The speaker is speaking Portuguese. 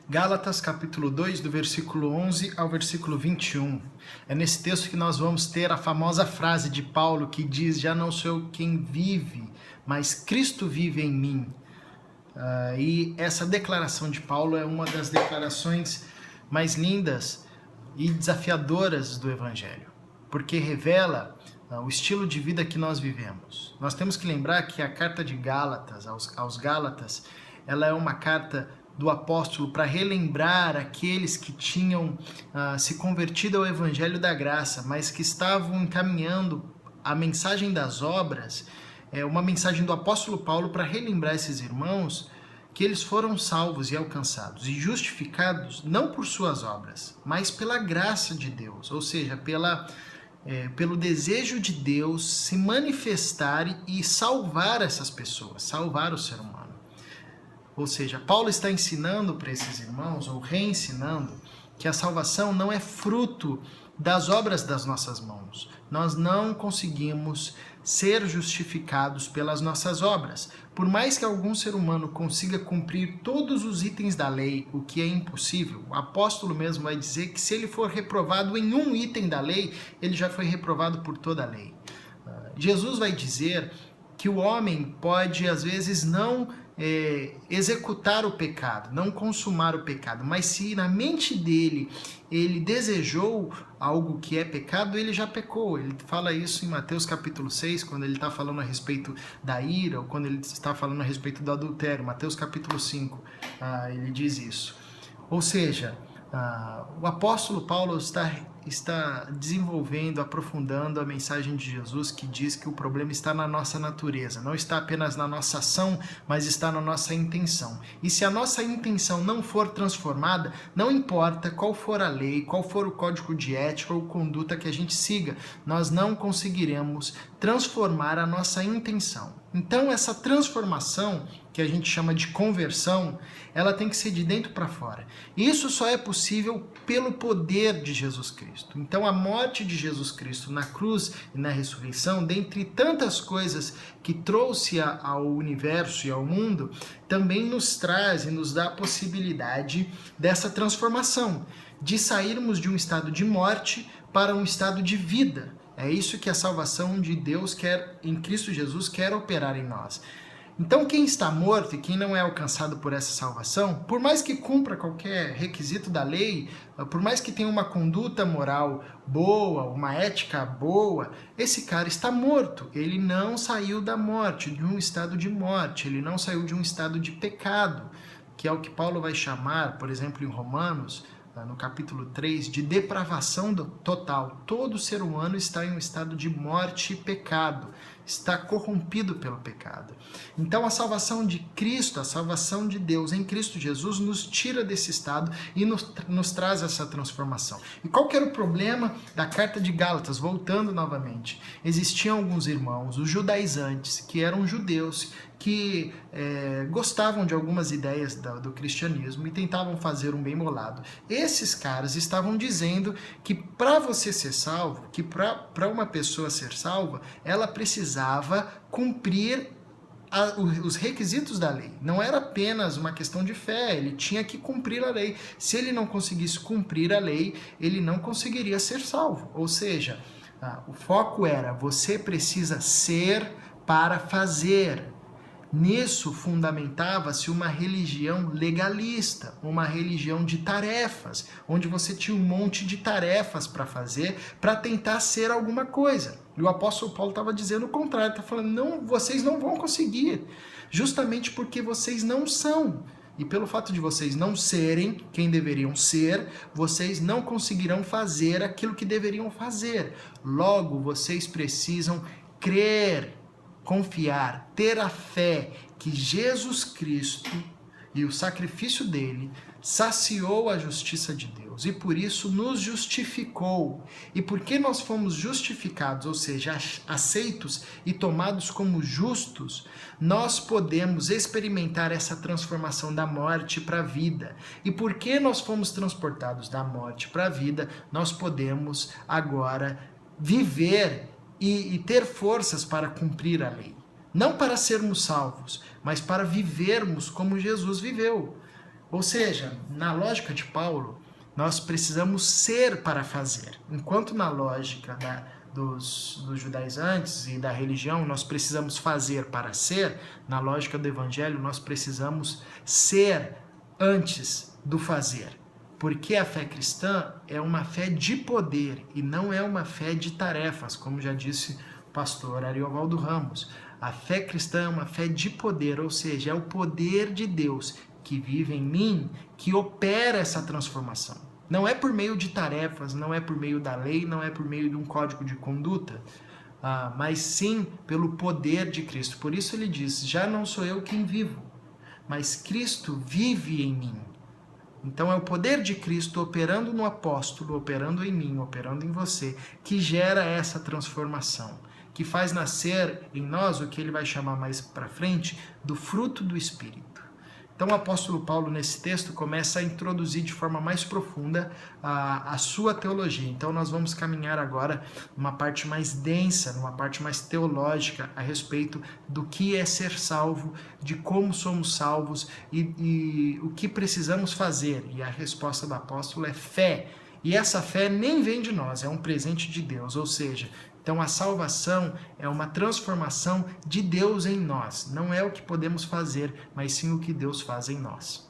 Gálatas capítulo 2, do versículo 11 ao versículo 21. É nesse texto que nós vamos ter a famosa frase de Paulo que diz: já não sou eu quem vive, mas Cristo vive em mim. E essa declaração de Paulo é uma das declarações mais lindas e desafiadoras do Evangelho, porque revela o estilo de vida que nós vivemos. Nós temos que lembrar que a carta de Gálatas, aos Gálatas, ela é uma carta do apóstolo para relembrar aqueles que tinham se convertido ao Evangelho da Graça, mas que estavam encaminhando a mensagem das obras, uma mensagem do apóstolo Paulo para relembrar esses irmãos que eles foram salvos e alcançados e justificados não por suas obras, mas pela graça de Deus, ou seja, pelo desejo de Deus se manifestar e salvar essas pessoas, salvar o ser humano. Ou seja, Paulo está ensinando para esses irmãos, ou reensinando, que a salvação não é fruto das obras das nossas mãos. Nós não conseguimos ser justificados pelas nossas obras. Por mais que algum ser humano consiga cumprir todos os itens da lei, o que é impossível, o apóstolo mesmo vai dizer que se ele for reprovado em um item da lei, ele já foi reprovado por toda a lei. Jesus vai dizer que o homem pode, às vezes, não executar o pecado, não consumar o pecado, mas se na mente dele ele desejou algo que é pecado, ele já pecou. Ele fala isso em Mateus capítulo 6, quando ele está falando a respeito da ira, ou quando ele está falando a respeito do adultério. Mateus capítulo 5, ele diz isso. Ou seja, o apóstolo Paulo está desenvolvendo, aprofundando a mensagem de Jesus, que diz que o problema está na nossa natureza, não está apenas na nossa ação, mas está na nossa intenção. E se a nossa intenção não for transformada, não importa qual for a lei, qual for o código de ética ou conduta que a gente siga, nós não conseguiremos transformar a nossa intenção. Então, essa transformação, que a gente chama de conversão, ela tem que ser de dentro para fora. Isso só é possível pelo poder de Jesus Cristo. Então, a morte de Jesus Cristo na cruz e na ressurreição, dentre tantas coisas que trouxe ao universo e ao mundo, também nos traz e nos dá a possibilidade dessa transformação, de sairmos de um estado de morte para um estado de vida. É isso que a salvação de Deus quer, em Cristo Jesus, quer operar em nós. Então, quem está morto e quem não é alcançado por essa salvação, por mais que cumpra qualquer requisito da lei, por mais que tenha uma conduta moral boa, uma ética boa, esse cara está morto. Ele não saiu da morte, de um estado de morte, ele não saiu de um estado de pecado, que é o que Paulo vai chamar, por exemplo, em Romanos, no capítulo 3, de depravação total. Todo ser humano está em um estado de morte e pecado, está corrompido pelo pecado. Então a salvação de Cristo, a salvação de Deus em Cristo Jesus nos tira desse estado e nos traz essa transformação. E qual que era o problema da carta de Gálatas? Voltando novamente, existiam alguns irmãos, os judaizantes, que eram judeus, que gostavam de algumas ideias do cristianismo e tentavam fazer um bem bolado. Esses caras estavam dizendo que para você ser salvo, que para uma pessoa ser salva, ela precisava cumprir os requisitos da lei. Não era apenas uma questão de fé, ele tinha que cumprir a lei. Se ele não conseguisse cumprir a lei, ele não conseguiria ser salvo. Ou seja, o foco era: você precisa ser para fazer. Nisso fundamentava-se uma religião legalista, uma religião de tarefas, onde você tinha um monte de tarefas para fazer, para tentar ser alguma coisa. E o apóstolo Paulo estava dizendo o contrário, está falando: não, vocês não vão conseguir, justamente porque vocês não são. E pelo fato de vocês não serem quem deveriam ser, vocês não conseguirão fazer aquilo que deveriam fazer. Logo, vocês precisam crer, confiar, ter a fé que Jesus Cristo e o sacrifício dele saciou a justiça de Deus e por isso nos justificou. E porque nós fomos justificados, ou seja, aceitos e tomados como justos, nós podemos experimentar essa transformação da morte para a vida. E porque nós fomos transportados da morte para a vida, nós podemos agora viver e ter forças para cumprir a lei. Não para sermos salvos, mas para vivermos como Jesus viveu. Ou seja, na lógica de Paulo, nós precisamos ser para fazer. Enquanto na lógica dos judaizantes e da religião, nós precisamos fazer para ser, na lógica do evangelho, nós precisamos ser antes do fazer. Porque a fé cristã é uma fé de poder e não é uma fé de tarefas, como já disse o pastor Ariovaldo Ramos. A fé cristã é uma fé de poder, ou seja, é o poder de Deus que vive em mim, que opera essa transformação. Não é por meio de tarefas, não é por meio da lei, não é por meio de um código de conduta, mas sim pelo poder de Cristo. Por isso ele diz, já não sou eu quem vivo, mas Cristo vive em mim. Então é o poder de Cristo operando no apóstolo, operando em mim, operando em você, que gera essa transformação, que faz nascer em nós o que ele vai chamar mais para frente do fruto do Espírito. Então o apóstolo Paulo, nesse texto, começa a introduzir de forma mais profunda a sua teologia. Então nós vamos caminhar agora numa parte mais densa, numa parte mais teológica, a respeito do que é ser salvo, de como somos salvos e o que precisamos fazer. E a resposta do apóstolo é fé. E essa fé nem vem de nós, é um presente de Deus, ou seja, então a salvação é uma transformação de Deus em nós. Não é o que podemos fazer, mas sim o que Deus faz em nós.